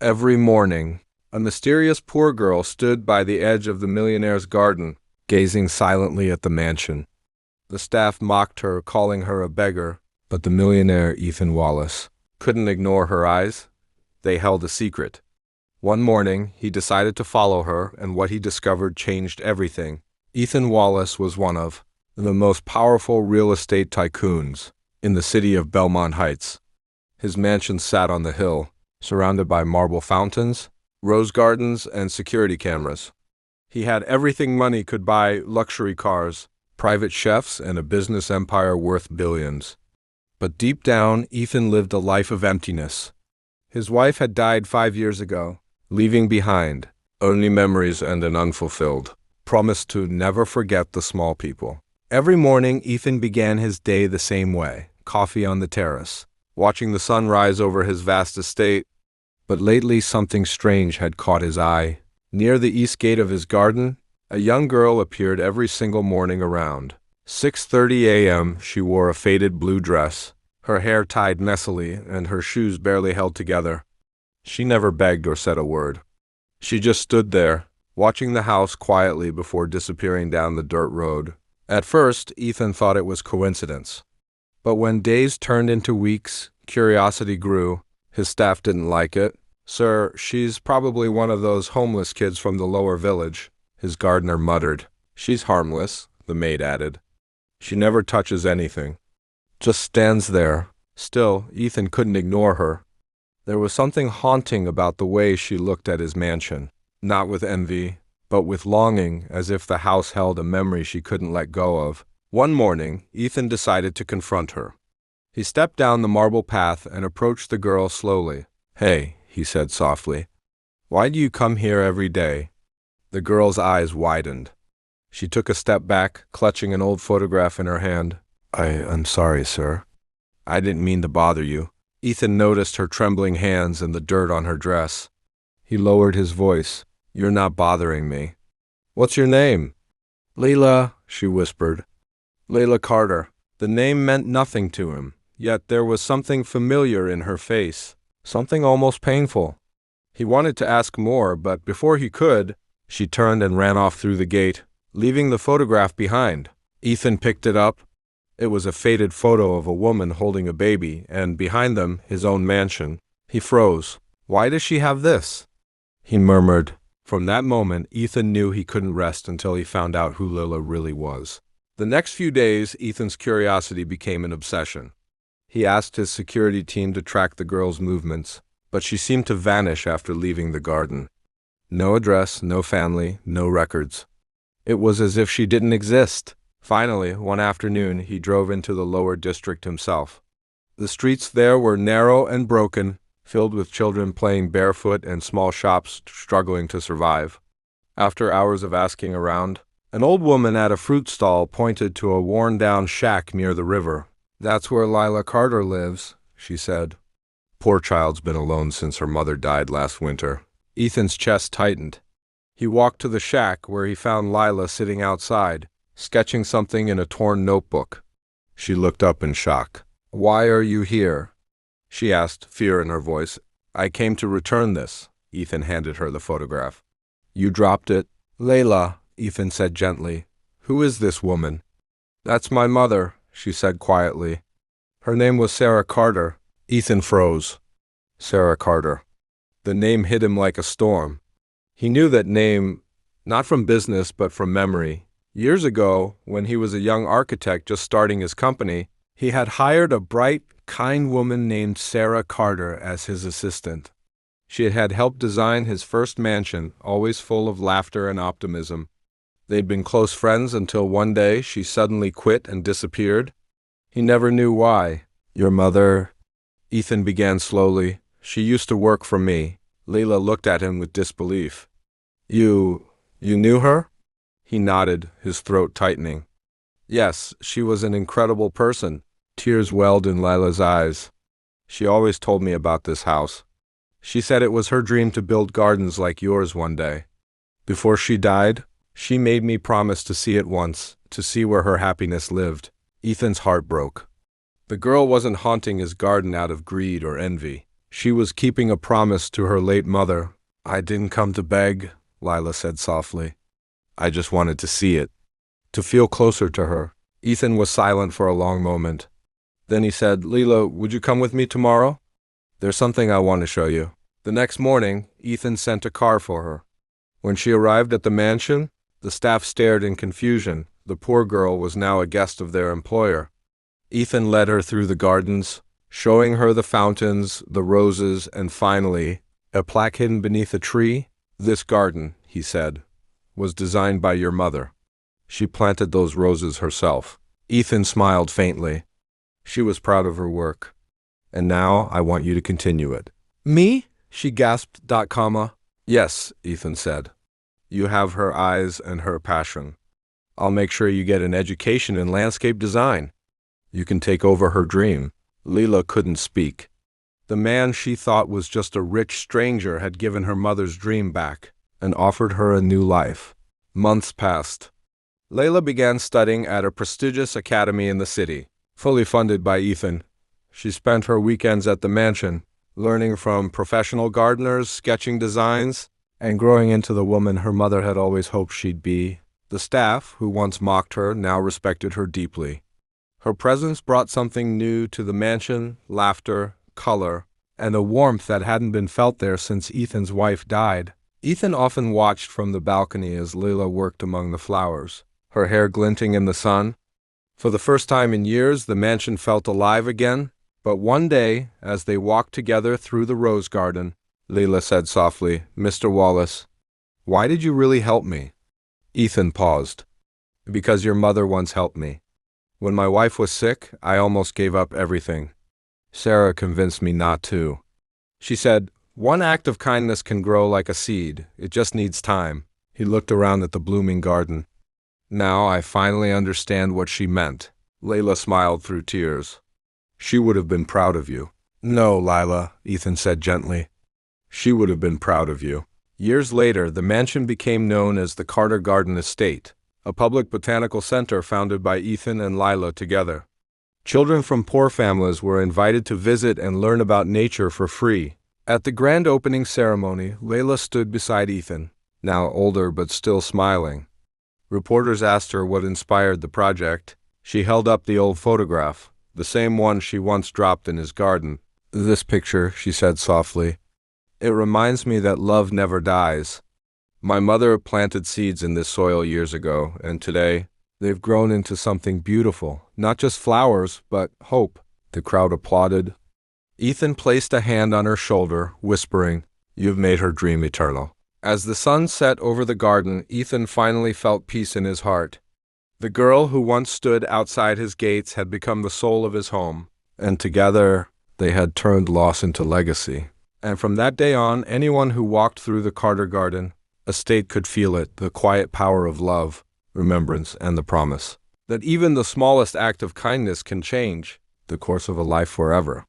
Every morning, a mysterious poor girl stood by the edge of the millionaire's garden, gazing silently at the mansion. The staff mocked her, calling her a beggar, but the millionaire, Ethan Wallace, couldn't ignore her eyes. They held a secret. One morning, he decided to follow her, and what he discovered changed everything. Ethan Wallace was one of the most powerful real estate tycoons in the city of Belmont Heights. His mansion sat on the hill, surrounded by marble fountains, rose gardens, and security cameras. He had everything money could buy: luxury cars, private chefs, and a business empire worth billions. But deep down, Ethan lived a life of emptiness. His wife had died 5 years ago, leaving behind only memories and an unfulfilled promise to never forget the small people. Every morning, Ethan began his day the same way: coffee on the terrace, watching the sun rise over his vast estate. But lately something strange had caught his eye. Near the east gate of his garden, a young girl appeared every single morning around 6:30 a.m. She wore a faded blue dress, her hair tied messily, and her shoes barely held together. She never begged or said a word. She just stood there, watching the house quietly before disappearing down the dirt road. At first, Ethan thought it was coincidence. But when days turned into weeks, curiosity grew. His staff didn't like it. "Sir, she's probably one of those homeless kids from the lower village," his gardener muttered. "She's harmless," the maid added. "She never touches anything. Just stands there." Still, Ethan couldn't ignore her. There was something haunting about the way she looked at his mansion. Not with envy, but with longing, as if the house held a memory she couldn't let go of. One morning, Ethan decided to confront her. He stepped down the marble path and approached the girl slowly. "Hey," he said softly, "why do you come here every day?" The girl's eyes widened. She took a step back, clutching an old photograph in her hand. I'm sorry, sir. I didn't mean to bother you." Ethan noticed her trembling hands and the dirt on her dress. He lowered his voice. "You're not bothering me. What's your name?" "Layla," she whispered. Layla Carter. The name meant nothing to him, yet there was something familiar in her face, something almost painful. He wanted to ask more, but before he could, she turned and ran off through the gate, leaving the photograph behind. Ethan picked it up. It was a faded photo of a woman holding a baby, and behind them, his own mansion. He froze. "Why does she have this?" he murmured. From that moment, Ethan knew he couldn't rest until he found out who Lila really was. The next few days, Ethan's curiosity became an obsession. He asked his security team to track the girl's movements, but she seemed to vanish after leaving the garden. No address, no family, no records. It was as if she didn't exist. Finally, one afternoon, he drove into the lower district himself. The streets there were narrow and broken, filled with children playing barefoot and small shops struggling to survive. After hours of asking around, an old woman at a fruit stall pointed to a worn-down shack near the river. "That's where Lila Carter lives," she said. Poor child's been alone since her mother died last winter. Ethan's chest tightened. He walked to the shack, where he found Lila sitting outside, sketching something in a torn notebook. She looked up in shock. "Why are you here?" she asked, fear in her voice. "I came to return this." Ethan handed her the photograph. "You dropped it?" "Layla," Ethan said gently. "Who is this woman?" "That's my mother," she said quietly. "Her name was Sarah Carter." Ethan froze. Sarah Carter. The name hit him like a storm. He knew that name, not from business, but from memory. Years ago, when he was a young architect just starting his company, he had hired a bright, kind woman named Sarah Carter as his assistant. She had helped design his first mansion, always full of laughter and optimism. They'd been close friends until one day she suddenly quit and disappeared. He never knew why. "Your mother," Ethan began slowly. "She used to work for me." Layla looked at him with disbelief. You knew her?" He nodded, his throat tightening. "Yes, she was an incredible person." Tears welled in Lila's eyes. "She always told me about this house. She said it was her dream to build gardens like yours one day. Before she died, she made me promise to see it once, to see where her happiness lived." Ethan's heart broke. The girl wasn't haunting his garden out of greed or envy. She was keeping a promise to her late mother. "I didn't come to beg," Lila said softly. "I just wanted to see it, to feel closer to her." Ethan was silent for a long moment. Then he said, "Lila, would you come with me tomorrow? There's something I want to show you." The next morning, Ethan sent a car for her. When she arrived at the mansion, the staff stared in confusion. The poor girl was now a guest of their employer. Ethan led her through the gardens, showing her the fountains, the roses, and finally, a plaque hidden beneath a tree. "This garden," he said, "was designed by your mother. She planted those roses herself." Ethan smiled faintly. She was proud of her work. "And now I want you to continue it." "Me?" she gasped. "Yes," Ethan said. "You have her eyes and her passion. I'll make sure you get an education in landscape design. You can take over her dream." Lila couldn't speak. The man she thought was just a rich stranger had given her mother's dream back and offered her a new life. Months passed. Layla began studying at a prestigious academy in the city, fully funded by Ethan. She spent her weekends at the mansion, learning from professional gardeners, sketching designs, and growing into the woman her mother had always hoped she'd be. The staff, who once mocked her, now respected her deeply. Her presence brought something new to the mansion: laughter, color, and a warmth that hadn't been felt there since Ethan's wife died. Ethan often watched from the balcony as Layla worked among the flowers, her hair glinting in the sun. For the first time in years, the mansion felt alive again. But one day, as they walked together through the rose garden, Layla said softly, "Mr. Wallace, why did you really help me?" Ethan paused. "Because your mother once helped me. When my wife was sick, I almost gave up everything. Sarah convinced me not to. She said, 'One act of kindness can grow like a seed. It just needs time.'" He looked around at the blooming garden. "Now I finally understand what she meant." Layla smiled through tears. "She would have been proud of you." "No, Lila," Ethan said gently. "She would have been proud of you." Years later, the mansion became known as the Carter Garden Estate, a public botanical center founded by Ethan and Lila together. Children from poor families were invited to visit and learn about nature for free. At the grand opening ceremony, Layla stood beside Ethan, now older but still smiling. Reporters asked her what inspired the project. She held up the old photograph, the same one she once dropped in his garden. "This picture," she said softly, "it reminds me that love never dies. My mother planted seeds in this soil years ago, and today they've grown into something beautiful. Not just flowers, but hope." The crowd applauded. Ethan placed a hand on her shoulder, whispering, "You've made her dream eternal." As the sun set over the garden, Ethan finally felt peace in his heart. The girl who once stood outside his gates had become the soul of his home, and together they had turned loss into legacy. And from that day on, anyone who walked through the Carter Garden Estate could feel it, the quiet power of love, remembrance, and the promise that even the smallest act of kindness can change the course of a life forever.